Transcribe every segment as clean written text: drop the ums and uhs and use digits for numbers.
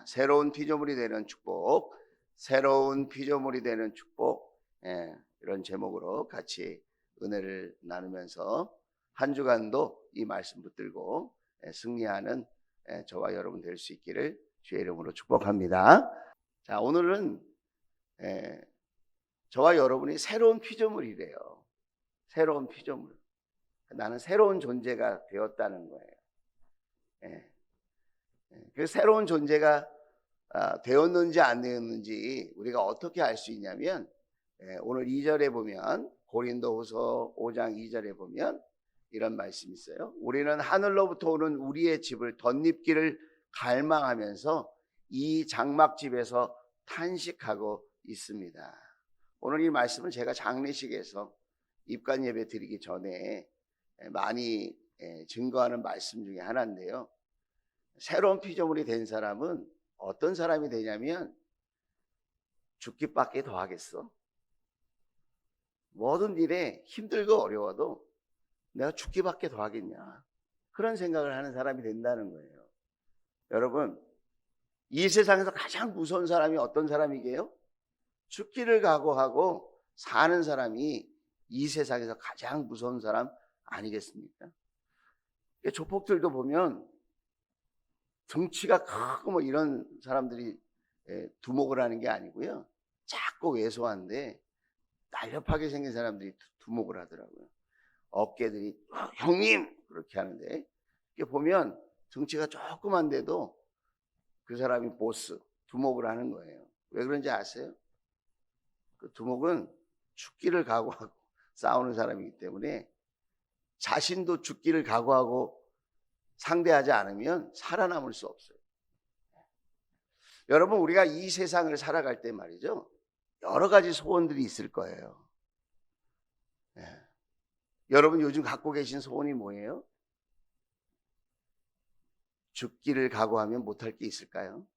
새로운 피조물이 되는 축복, 새로운 피조물이 되는 축복, 이런 제목으로 같이 은혜를 나누면서 한 주간도 이 말씀 붙들고 승리하는 저와 여러분 될 수 있기를 주의 이름으로 축복합니다. 자, 오늘은 저와 여러분이 새로운 피조물이래요. 새로운 피조물. 나는 새로운 존재가 되었다는 거예요. 그 새로운 존재가 되었는지 안 되었는지 우리가 어떻게 알 수 있냐면, 오늘 2절에 보면, 고린도후서 5장 2절에 보면 이런 말씀이 있어요. 우리는 하늘로부터 오는 우리의 집을 덧입기를 갈망하면서 이 장막집에서 탄식하고 있습니다. 오늘 이 말씀은 제가 장례식에서 입관 예배 드리기 전에 많이 증거하는 말씀 중에 하나인데요. 새로운 피조물이 된 사람은 어떤 사람이 되냐면, 죽기밖에 더 하겠어? 모든 일에 힘들고 어려워도 내가 죽기밖에 더 하겠냐? 그런 생각을 하는 사람이 된다는 거예요. 여러분, 이 세상에서 가장 무서운 사람이 어떤 사람이게요? 죽기를 각오하고 사는 사람이 이 세상에서 가장 무서운 사람 아니겠습니까? 조폭들도 보면 덩치가 크고 뭐 이런 사람들이 두목을 하는 게 아니고요, 작고 왜소한데 날렵하게 생긴 사람들이 두목을 하더라고요. 어깨들이 형님 그렇게 하는데, 이게 보면 덩치가 조그만데도 그 사람이 보스, 두목을 하는 거예요. 왜 그런지 아세요? 그 두목은 죽기를 각오하고 싸우는 사람이기 때문에 자신도 죽기를 각오하고 상대하지 않으면 살아남을 수 없어요. 여러분, 우리가 이 세상을 살아갈 때 말이죠, 여러 가지 소원들이 있을 거예요. 여러분 요즘 갖고 계신 소원이 뭐예요? 죽기를 각오하면 못할 게 있을까요?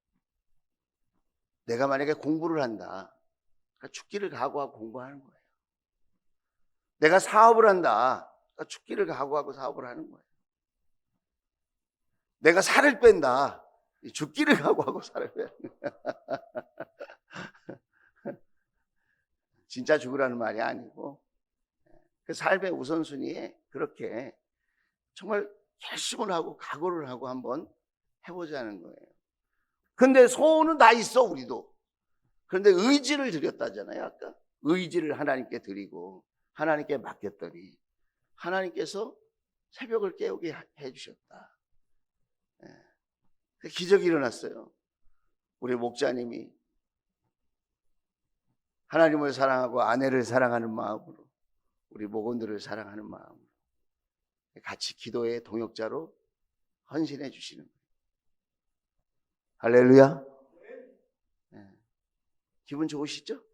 내가 만약에 공부를 한다, 그러니까 죽기를 각오하고 공부하는 거예요. 내가 사업을 한다, 그러니까 죽기를 각오하고 사업을 하는 거예요. 내가 살을 뺀다, 죽기를 각오하고 살을 빼는 거예요. 진짜 죽으라는 말이 아니고, 그 삶의 우선순위에 그렇게 정말 결심을 하고 각오를 하고 한번 해보자는 거예요. 근데 소원은 다 있어, 우리도. 그런데 의지를 드렸다잖아요, 아까. 의지를 하나님께 드리고 하나님께 맡겼더니 하나님께서 새벽을 깨우게 해주셨다. 기적이 일어났어요. 우리 목자님이 하나님을 사랑하고 아내를 사랑하는 마음으로, 우리 목원들을 사랑하는 마음으로 같이 기도의 동역자로 헌신해 주시는 거예요. 할렐루야. 기분 좋으시죠?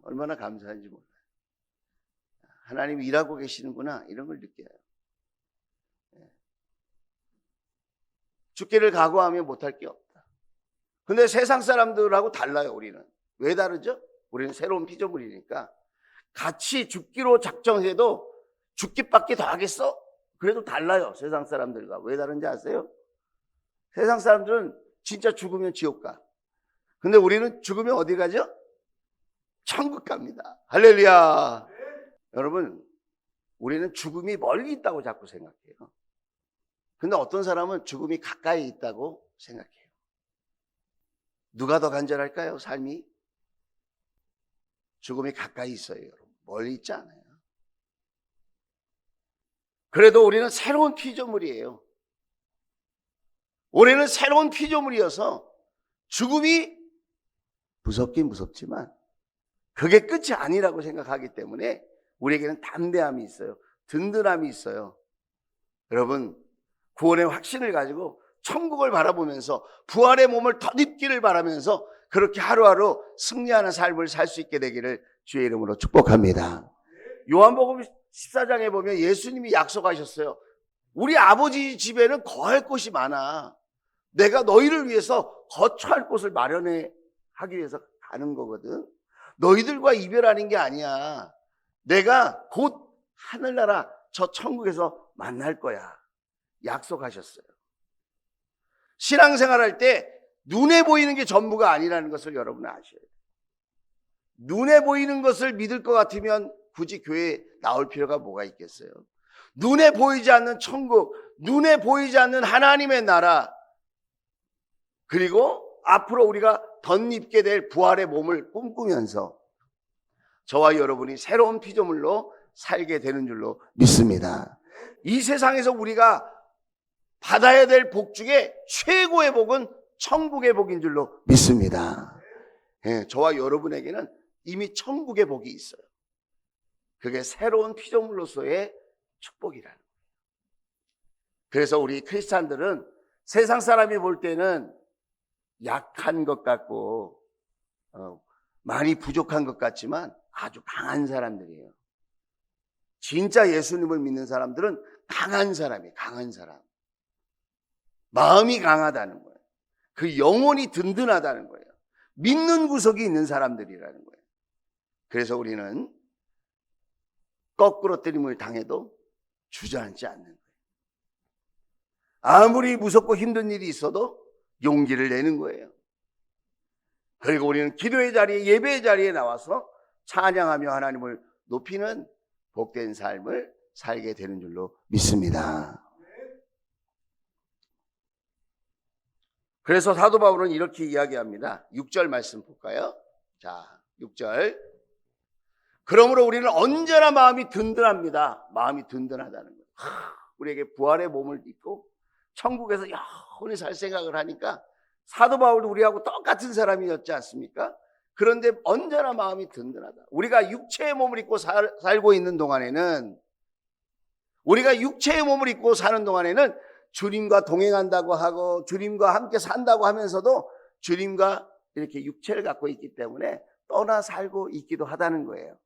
얼마나 감사한지 몰라요. 하나님이 일하고 계시는구나, 이런 걸 느껴요. 죽기를 각오하면 못할 게 없다. 근데 세상 사람들하고 달라요, 우리는. 왜 다르죠? 우리는 새로운 피조물이니까. 같이 죽기로 작정해도 죽기밖에 더 하겠어? 그래도 달라요, 세상 사람들과. 왜 다른지 아세요? 세상 사람들은 진짜 죽으면 지옥 가. 근데 우리는 죽으면 어디 가죠? 천국 갑니다. 할렐루야. 여러분, 우리는 죽음이 멀리 있다고 자꾸 생각해요. 근데 어떤 사람은 죽음이 가까이 있다고 생각해요. 누가 더 간절할까요, 삶이? 죽음이 가까이 있어요, 여러분. 멀리 있지 않아요. 그래도 우리는 새로운 피조물이에요. 우리는 새로운 피조물이어서 죽음이 무섭긴 무섭지만 그게 끝이 아니라고 생각하기 때문에 우리에게는 담대함이 있어요. 든든함이 있어요. 여러분, 구원의 확신을 가지고 천국을 바라보면서 부활의 몸을 덧입기를 바라면서 그렇게 하루하루 승리하는 삶을 살 수 있게 되기를 주의 이름으로 축복합니다. 요한복음 14장에 보면 예수님이 약속하셨어요. 우리 아버지 집에는 거할 곳이 많아. 내가 너희를 위해서 거처할 곳을 마련해 하기 위해서 가는 거거든. 너희들과 이별하는 게 아니야. 내가 곧 하늘나라 저 천국에서 만날 거야. 약속하셨어요. 신앙생활할 때 눈에 보이는 게 전부가 아니라는 것을 여러분은 아셔야 돼요. 눈에 보이는 것을 믿을 것 같으면 굳이 교회에 나올 필요가 뭐가 있겠어요? 눈에 보이지 않는 천국, 눈에 보이지 않는 하나님의 나라, 그리고 앞으로 우리가 덧입게 될 부활의 몸을 꿈꾸면서 저와 여러분이 새로운 피조물로 살게 되는 줄로 믿습니다. 이 세상에서 우리가 받아야 될 복 중에 최고의 복은 천국의 복인 줄로 믿습니다. 예, 저와 여러분에게는 이미 천국의 복이 있어요. 그게 새로운 피조물로서의 축복이라는 거예요. 그래서 우리 크리스찬들은 세상 사람이 볼 때는 약한 것 같고 많이 부족한 것 같지만 아주 강한 사람들이에요. 진짜 예수님을 믿는 사람들은 강한 사람이에요. 강한 사람. 마음이 강하다는 거예요. 그 영혼이 든든하다는 거예요. 믿는 구석이 있는 사람들이라는 거예요. 그래서 우리는 거꾸로 때림을 당해도 주저앉지 않는 거예요. 아무리 무섭고 힘든 일이 있어도 용기를 내는 거예요. 그리고 우리는 기도의 자리에, 예배의 자리에 나와서 찬양하며 하나님을 높이는 복된 삶을 살게 되는 줄로 믿습니다. 그래서 사도 바울은 이렇게 이야기합니다. 6절 말씀 볼까요? 자, 6절. 그러므로 우리는 언제나 마음이 든든합니다. 마음이 든든하다는 거예요. 우리에게 부활의 몸을 입고 천국에서 영원히 살 생각을 하니까 사도 바울도 우리하고 똑같은 사람이었지 않습니까? 그런데 언제나 마음이 든든하다. 우리가 육체의 몸을 입고 살고 있는 동안에는, 우리가 육체의 몸을 입고 사는 동안에는 주님과 동행한다고 하고 주님과 함께 산다고 하면서도 주님과 이렇게 육체를 갖고 있기 때문에 떠나 살고 있기도 하다는 거예요.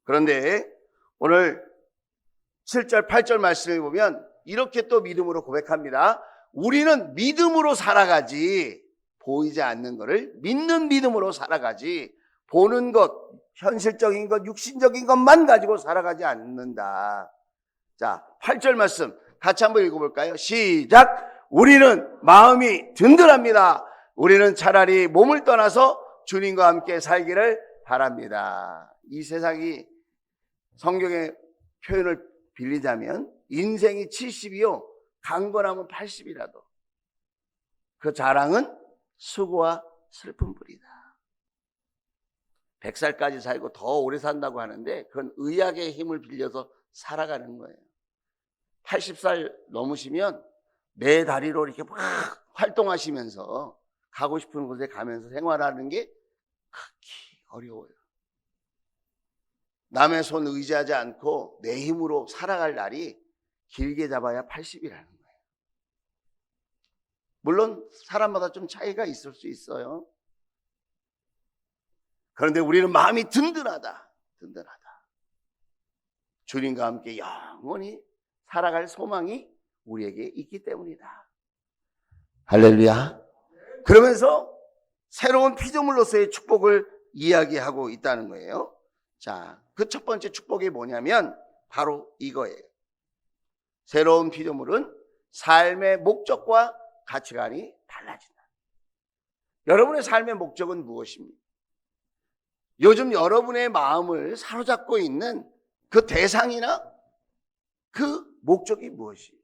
그런데 오늘 7절, 8절 말씀을 보면 이렇게 또 믿음으로 고백합니다. 우리는 믿음으로 살아가지, 보이지 않는 것을 믿는 믿음으로 살아가지, 보는 것, 현실적인 것, 육신적인 것만 가지고 살아가지 않는다. 자, 8절 말씀 같이 한번 읽어볼까요? 시작! 우리는 마음이 든든합니다. 우리는 차라리 몸을 떠나서 주님과 함께 살기를 바랍니다. 이 세상이 성경의 표현을 빌리자면 인생이 70이요 강건하면 80이라도 그 자랑은 수고와 슬픔뿐이다. 100살까지 살고 더 오래 산다고 하는데 그건 의학의 힘을 빌려서 살아가는 거예요. 80살 넘으시면 네 다리로 이렇게 막 활동하시면서 가고 싶은 곳에 가면서 생활하는 게 극히 어려워요. 남의 손 의지하지 않고 내 힘으로 살아갈 날이 길게 잡아야 80이라는 거예요. 물론 사람마다 좀 차이가 있을 수 있어요. 그런데 우리는 마음이 든든하다. 든든하다. 주님과 함께 영원히 살아갈 소망이 우리에게 있기 때문이다. 할렐루야. 그러면서 새로운 피조물로서의 축복을 이야기하고 있다는 거예요. 자, 그 첫 번째 축복이 뭐냐면 바로 이거예요. 새로운 피조물은 삶의 목적과 가치관이 달라진다. 여러분의 삶의 목적은 무엇입니까? 요즘 여러분의 마음을 사로잡고 있는 그 대상이나 그 목적이 무엇이에요?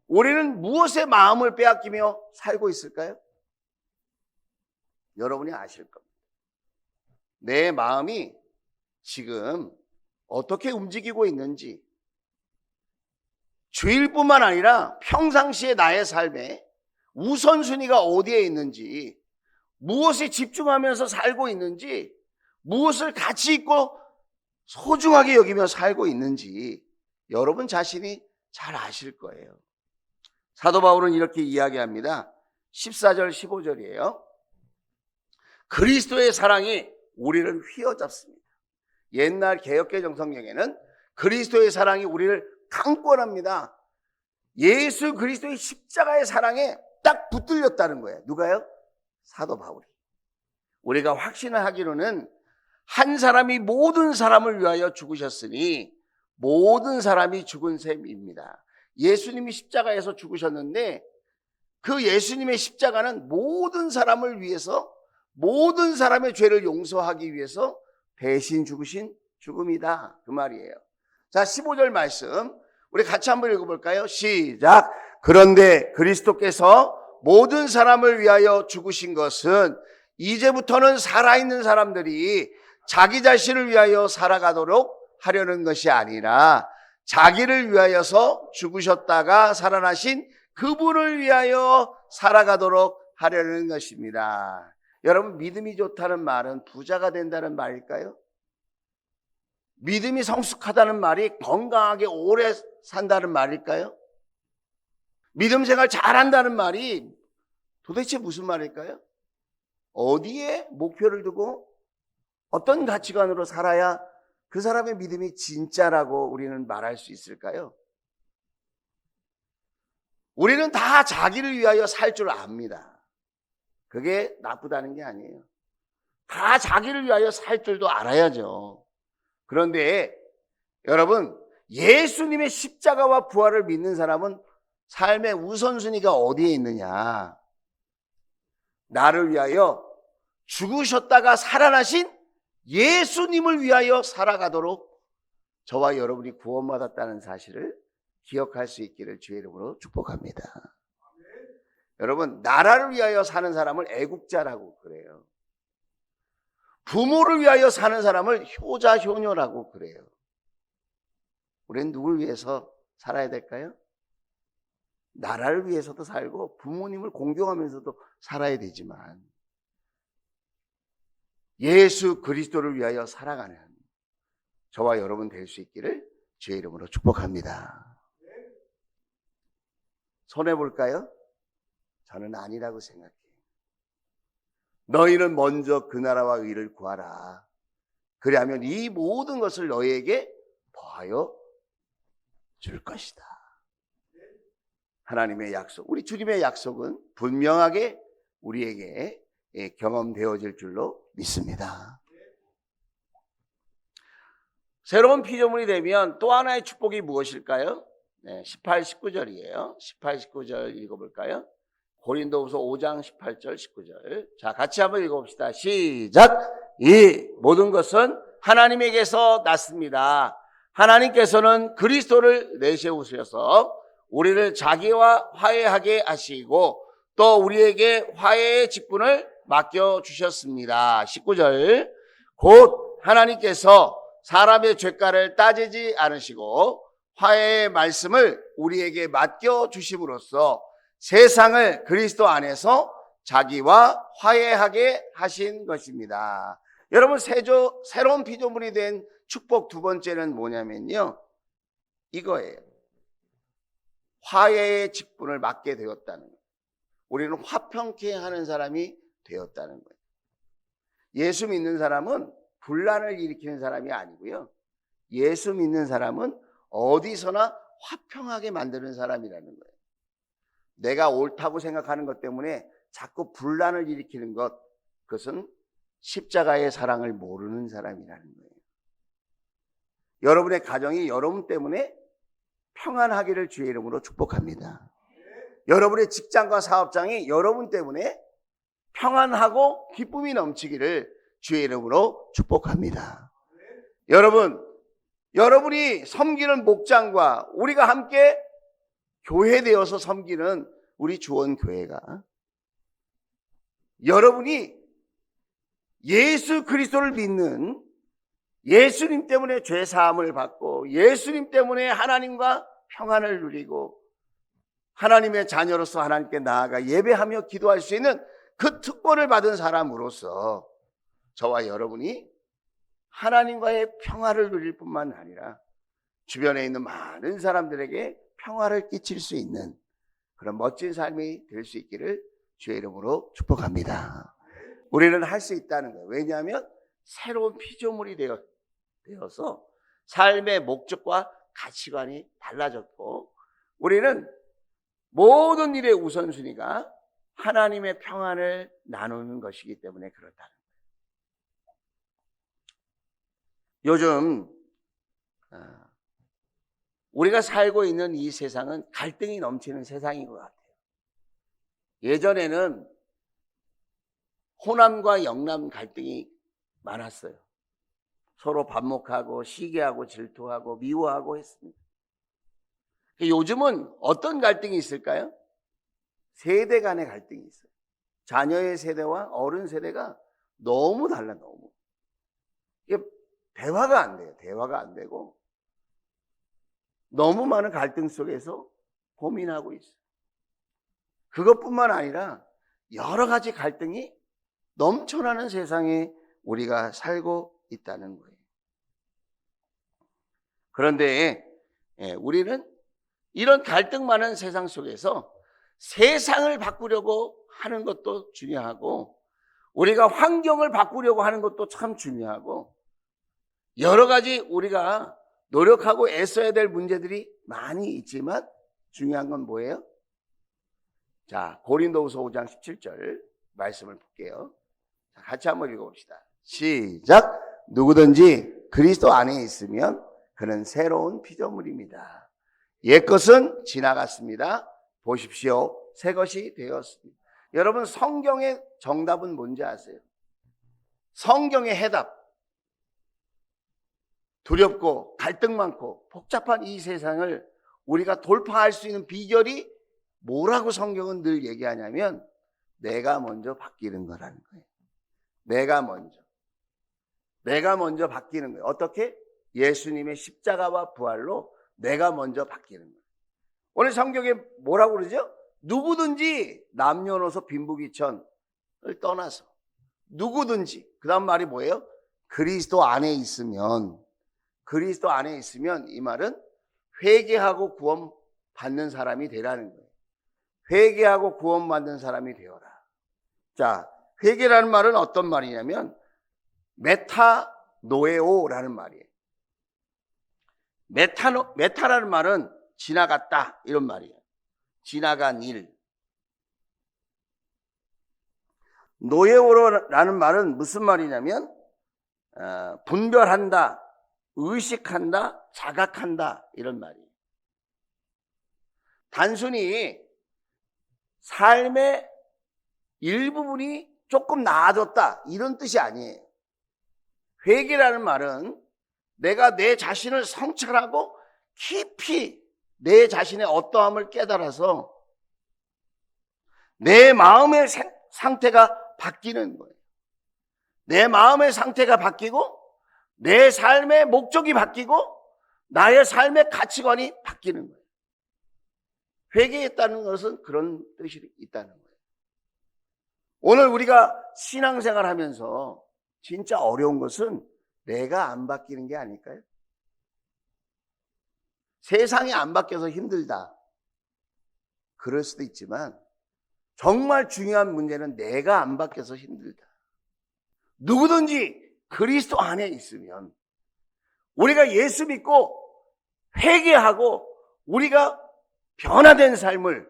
우리는 무엇에 마음을 빼앗기며 살고 있을까요? 여러분이 아실 겁니다. 내 마음이 지금 어떻게 움직이고 있는지, 주일뿐만 아니라 평상시에 나의 삶에 우선순위가 어디에 있는지, 무엇에 집중하면서 살고 있는지, 무엇을 가치 있고 소중하게 여기며 살고 있는지 여러분 자신이 잘 아실 거예요. 사도 바울은 이렇게 이야기합니다. 14절 15절이에요. 그리스도의 사랑이 우리를 휘어잡습니다. 옛날 개역개정 성경에는 그리스도의 사랑이 우리를 강권합니다. 예수 그리스도의 십자가의 사랑에 딱 붙들렸다는 거예요. 누가요? 사도 바울이. 우리가 확신을 하기로는 한 사람이 모든 사람을 위하여 죽으셨으니 모든 사람이 죽은 셈입니다. 예수님이 십자가에서 죽으셨는데 그 예수님의 십자가는 모든 사람을 위해서, 모든 사람의 죄를 용서하기 위해서 대신 죽으신 죽음이다, 그 말이에요. 자, 15절 말씀 우리 같이 한번 읽어볼까요? 시작. 그런데 그리스도께서 모든 사람을 위하여 죽으신 것은 이제부터는 살아있는 사람들이 자기 자신을 위하여 살아가도록 하려는 것이 아니라 자기를 위하여서 죽으셨다가 살아나신 그분을 위하여 살아가도록 하려는 것입니다. 여러분, 믿음이 좋다는 말은 부자가 된다는 말일까요? 믿음이 성숙하다는 말이 건강하게 오래 산다는 말일까요? 믿음 생활 잘한다는 말이 도대체 무슨 말일까요? 어디에 목표를 두고 어떤 가치관으로 살아야 그 사람의 믿음이 진짜라고 우리는 말할 수 있을까요? 우리는 다 자기를 위하여 살 줄 압니다. 그게 나쁘다는 게 아니에요. 다 자기를 위하여 살 줄도 알아야죠. 그런데 여러분, 예수님의 십자가와 부활을 믿는 사람은 삶의 우선순위가 어디에 있느냐? 나를 위하여 죽으셨다가 살아나신 예수님을 위하여 살아가도록 저와 여러분이 구원받았다는 사실을 기억할 수 있기를 주의 이름으로 축복합니다. 여러분, 나라를 위하여 사는 사람을 애국자라고 그래요. 부모를 위하여 사는 사람을 효자, 효녀라고 그래요. 우리는 누굴 위해서 살아야 될까요? 나라를 위해서도 살고 부모님을 공경하면서도 살아야 되지만 예수 그리스도를 위하여 살아가는 저와 여러분 될 수 있기를 주의 이름으로 축복합니다. 손해볼까요? 저는 아니라고 생각해요. 너희는 먼저 그 나라와 의를 구하라. 그리하면 이 모든 것을 너희에게 더하여 줄 것이다. 하나님의 약속, 우리 주님의 약속은 분명하게 우리에게 경험되어질 줄로 믿습니다. 새로운 피조물이 되면 또 하나의 축복이 무엇일까요? 18, 19절이에요. 18, 19절 읽어볼까요? 고린도후서 5장 18절, 19절. 자, 같이 한번 읽어봅시다. 시작! 이 모든 것은 하나님에게서 났습니다. 하나님께서는 그리스도를 내세우셔서 우리를 자기와 화해하게 하시고 또 우리에게 화해의 직분을 맡겨주셨습니다. 19절. 곧 하나님께서 사람의 죄가를 따지지 않으시고 화해의 말씀을 우리에게 맡겨주심으로써 세상을 그리스도 안에서 자기와 화해하게 하신 것입니다. 여러분, 새로운 피조물이 된 축복 두 번째는 뭐냐면요, 이거예요. 화해의 직분을 맡게 되었다는 거예요. 우리는 화평케 하는 사람이 되었다는 거예요. 예수 믿는 사람은 분란을 일으키는 사람이 아니고요, 예수 믿는 사람은 어디서나 화평하게 만드는 사람이라는 거예요. 내가 옳다고 생각하는 것 때문에 자꾸 분란을 일으키는 것, 그것은 십자가의 사랑을 모르는 사람이라는 거예요. 여러분의 가정이 여러분 때문에 평안하기를 주의 이름으로 축복합니다. 여러분의 직장과 사업장이 여러분 때문에 평안하고 기쁨이 넘치기를 주의 이름으로 축복합니다. 여러분이 섬기는 목장과 우리가 함께 교회되어서 섬기는 우리 주원교회가, 여러분이 예수 그리스도를 믿는, 예수님 때문에 죄사함을 받고 예수님 때문에 하나님과 평안을 누리고 하나님의 자녀로서 하나님께 나아가 예배하며 기도할 수 있는 그 특권을 받은 사람으로서 저와 여러분이 하나님과의 평화를 누릴 뿐만 아니라 주변에 있는 많은 사람들에게 평화를 끼칠 수 있는 그런 멋진 삶이 될 수 있기를 주의 이름으로 축복합니다. 우리는 할 수 있다는 거예요. 왜냐하면 새로운 피조물이 되어서 삶의 목적과 가치관이 달라졌고, 우리는 모든 일의 우선순위가 하나님의 평안을 나누는 것이기 때문에 그렇다는 거예요. 요즘 우리가 살고 있는 이 세상은 갈등이 넘치는 세상인 것 같아요. 예전에는 호남과 영남 갈등이 많았어요. 서로 반목하고 시기하고 질투하고 미워하고 했습니다. 요즘은 어떤 갈등이 있을까요? 세대 간의 갈등이 있어요. 자녀의 세대와 어른 세대가 너무 달라, 너무. 이게 대화가 안 돼요. 대화가 안 되고 너무 많은 갈등 속에서 고민하고 있어요. 그것뿐만 아니라 여러 가지 갈등이 넘쳐나는 세상에 우리가 살고 있다는 거예요. 그런데 우리는 이런 갈등 많은 세상 속에서 세상을 바꾸려고 하는 것도 중요하고 우리가 환경을 바꾸려고 하는 것도 참 중요하고 여러 가지 우리가 노력하고 애써야 될 문제들이 많이 있지만 중요한 건 뭐예요? 자, 고린도후서 5장 17절 말씀을 볼게요. 자, 같이 한번 읽어봅시다. 시작. 누구든지 그리스도 안에 있으면 그는 새로운 피조물입니다. 옛것은 지나갔습니다. 보십시오. 새 것이 되었습니다. 여러분, 성경의 정답은 뭔지 아세요? 성경의 해답. 두렵고 갈등 많고 복잡한 이 세상을 우리가 돌파할 수 있는 비결이 뭐라고 성경은 늘 얘기하냐면 내가 먼저 바뀌는 거라는 거예요. 내가 먼저 바뀌는 거예요. 어떻게? 예수님의 십자가와 부활로 내가 먼저 바뀌는 거예요. 오늘 성경에 뭐라고 그러죠? 누구든지 남녀노소 빈부귀천을 떠나서 누구든지, 그 다음 말이 뭐예요? 그리스도 안에 있으면 이 말은 회개하고 구원 받는 사람이 되라는 거예요. 회개하고 구원 받는 사람이 되어라. 자, 회개라는 말은 어떤 말이냐면 메타노에오라는 말이에요. 메타라는 말은 지나갔다 이런 말이에요. 지나간 일. 노에오라는 말은 무슨 말이냐면 분별한다, 의식한다, 자각한다 이런 말이에요. 단순히 삶의 일부분이 조금 나아졌다 이런 뜻이 아니에요. 회개라는 말은 내가 내 자신을 성찰하고 깊이 내 자신의 어떠함을 깨달아서 내 마음의 상태가 바뀌는 거예요. 내 마음의 상태가 바뀌고 내 삶의 목적이 바뀌고 나의 삶의 가치관이 바뀌는 거예요. 회개했다는 것은 그런 뜻이 있다는 거예요. 오늘 우리가 신앙생활 하면서 진짜 어려운 것은 내가 안 바뀌는 게 아닐까요? 세상이 안 바뀌어서 힘들다. 그럴 수도 있지만 정말 중요한 문제는 내가 안 바뀌어서 힘들다. 누구든지 그리스도 안에 있으면 우리가 예수 믿고 회개하고 우리가 변화된 삶을,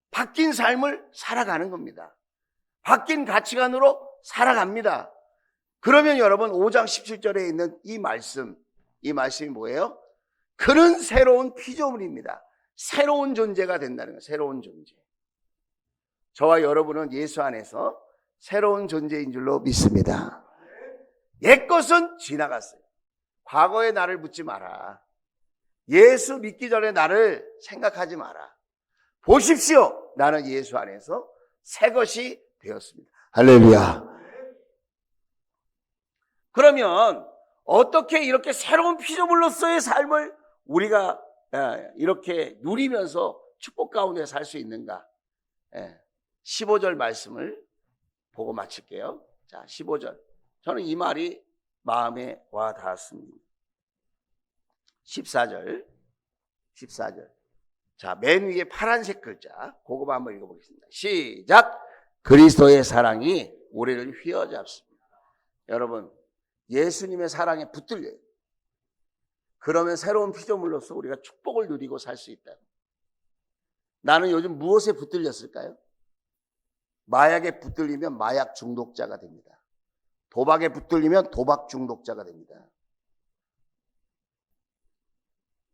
바뀐 삶을 살아가는 겁니다. 바뀐 가치관으로 살아갑니다. 그러면 여러분 5장 17절에 있는 이 말씀이 뭐예요? 그는 새로운 피조물입니다. 새로운 존재가 된다는 거예요. 새로운 존재. 저와 여러분은 예수 안에서 새로운 존재인 줄로 믿습니다. 옛것은 지나갔어요. 과거의 나를 묻지 마라. 예수 믿기 전에 나를 생각하지 마라. 보십시오. 나는 예수 안에서 새 것이 되었습니다. 할렐루야. 그러면 어떻게 이렇게 새로운 피조물로서의 삶을 우리가 이렇게 누리면서 축복 가운데 살 수 있는가? 15절 말씀을 보고 마칠게요. 자, 15절. 저는 이 말이 마음에 와 닿았습니다. 14절. 자, 맨 위에 파란색 글자, 그거 한번 읽어보겠습니다. 시작. 그리스도의 사랑이 우리를 휘어잡습니다. 여러분, 예수님의 사랑에 붙들려요. 그러면 새로운 피조물로서 우리가 축복을 누리고 살 수 있다. 나는 요즘 무엇에 붙들렸을까요? 마약에 붙들리면 마약 중독자가 됩니다. 도박에 붙들리면 도박 중독자가 됩니다.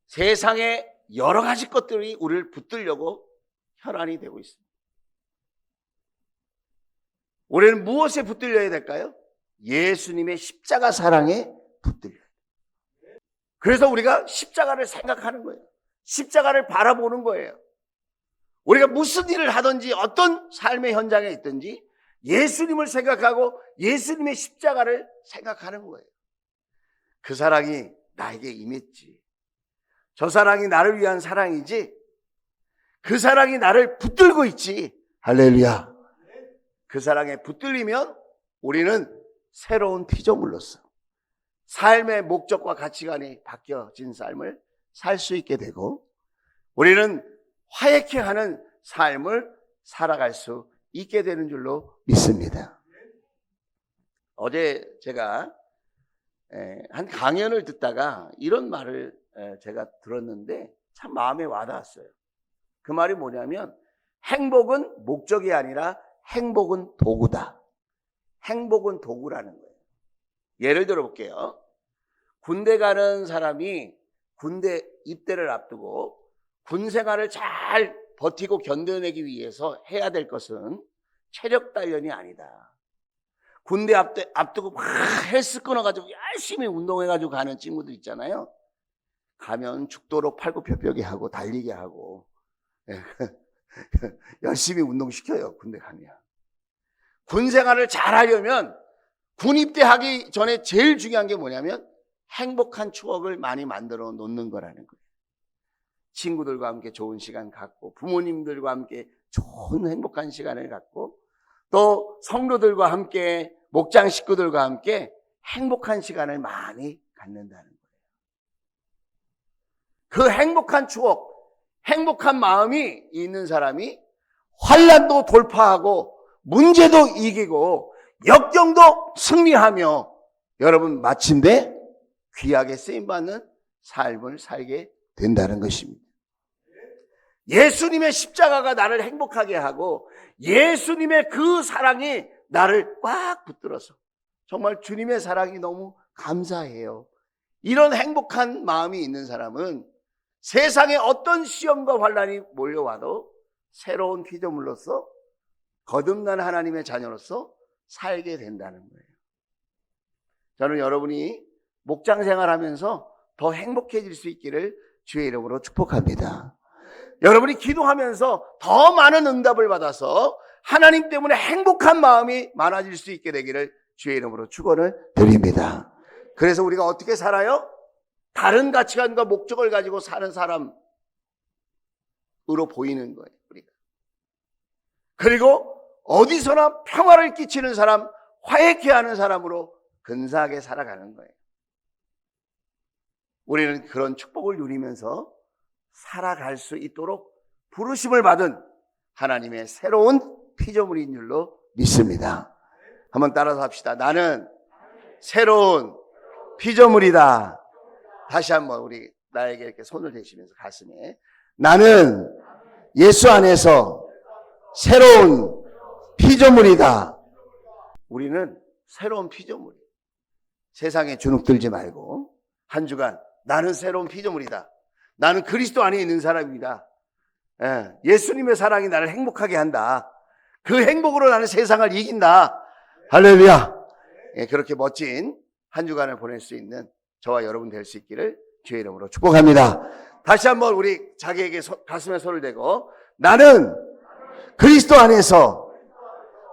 세상에 여러 가지 것들이 우리를 붙들려고 혈안이 되고 있습니다. 우리는 무엇에 붙들려야 될까요? 예수님의 십자가 사랑에 붙들려야 돼요. 그래서 우리가 십자가를 생각하는 거예요. 십자가를 바라보는 거예요. 우리가 무슨 일을 하든지 어떤 삶의 현장에 있든지 예수님을 생각하고 예수님의 십자가를 생각하는 거예요. 그 사랑이 나에게 임했지. 저 사랑이 나를 위한 사랑이지. 그 사랑이 나를 붙들고 있지. 할렐루야. 그 사랑에 붙들리면 우리는 새로운 피조물로서 삶의 목적과 가치관이 바뀌어진 삶을 살 수 있게 되고 우리는 화해케 하는 삶을 살아갈 수 있게 되는 줄로 믿습니다. 어제 제가 한 강연을 듣다가 이런 말을 제가 들었는데 참 마음에 와닿았어요. 그 말이 뭐냐면 행복은 목적이 아니라 행복은 도구다. 행복은 도구라는 거예요. 예를 들어 볼게요. 군대 가는 사람이 군대 입대를 앞두고 군 생활을 잘 버티고 견뎌내기 위해서 해야 될 것은 체력 단련이 아니다. 군대 앞두고 막 헬스 끊어가지고 열심히 운동해가지고 가는 친구들 있잖아요. 가면 죽도록 팔굽혀펴기 하고 달리기 하고 열심히 운동시켜요. 군대 가면. 군 생활을 잘 하려면 군 입대하기 전에 제일 중요한 게 뭐냐면 행복한 추억을 많이 만들어 놓는 거라는 거예요. 친구들과 함께 좋은 시간 갖고 부모님들과 함께 좋은 행복한 시간을 갖고 또 성도들과 함께 목장 식구들과 함께 행복한 시간을 많이 갖는다는 거예요. 그 행복한 추억, 행복한 마음이 있는 사람이 환난도 돌파하고 문제도 이기고 역경도 승리하며 여러분 마침내 귀하게 쓰임받는 삶을 살게 된다는 것입니다. 예수님의 십자가가 나를 행복하게 하고 예수님의 그 사랑이 나를 꽉 붙들어서 정말 주님의 사랑이 너무 감사해요. 이런 행복한 마음이 있는 사람은 세상에 어떤 시험과 환난이 몰려와도 새로운 피조물로서 거듭난 하나님의 자녀로서 살게 된다는 거예요. 저는 여러분이 목장 생활하면서 더 행복해질 수 있기를 주의 이름으로 축복합니다. 여러분이 기도하면서 더 많은 응답을 받아서 하나님 때문에 행복한 마음이 많아질 수 있게 되기를 주의 이름으로 축원을 드립니다. 그래서 우리가 어떻게 살아요? 다른 가치관과 목적을 가지고 사는 사람으로 보이는 거예요. 우리가. 그리고 어디서나 평화를 끼치는 사람, 화해케 하는 사람으로 근사하게 살아가는 거예요. 우리는 그런 축복을 누리면서 살아갈 수 있도록 부르심을 받은 하나님의 새로운 피조물인 줄로 믿습니다. 한번 따라서 합시다. 나는 새로운 피조물이다. 다시 한번 우리 나에게 이렇게 손을 대시면서 가슴에 나는 예수 안에서 새로운 피조물이다. 우리는 새로운 피조물이에요. 세상에 주눅들지 말고 한 주간 나는 새로운 피조물이다. 나는 그리스도 안에 있는 사람입니다. 예수님의 사랑이 나를 행복하게 한다. 그 행복으로 나는 세상을 이긴다. 할렐루야. 그렇게 멋진 한 주간을 보낼 수 있는 저와 여러분 될 수 있기를 주의 이름으로 축복합니다. 다시 한번 우리 자기에게 가슴에 손을 대고 나는 그리스도 안에서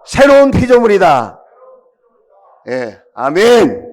새로운 피조물이다. 아멘.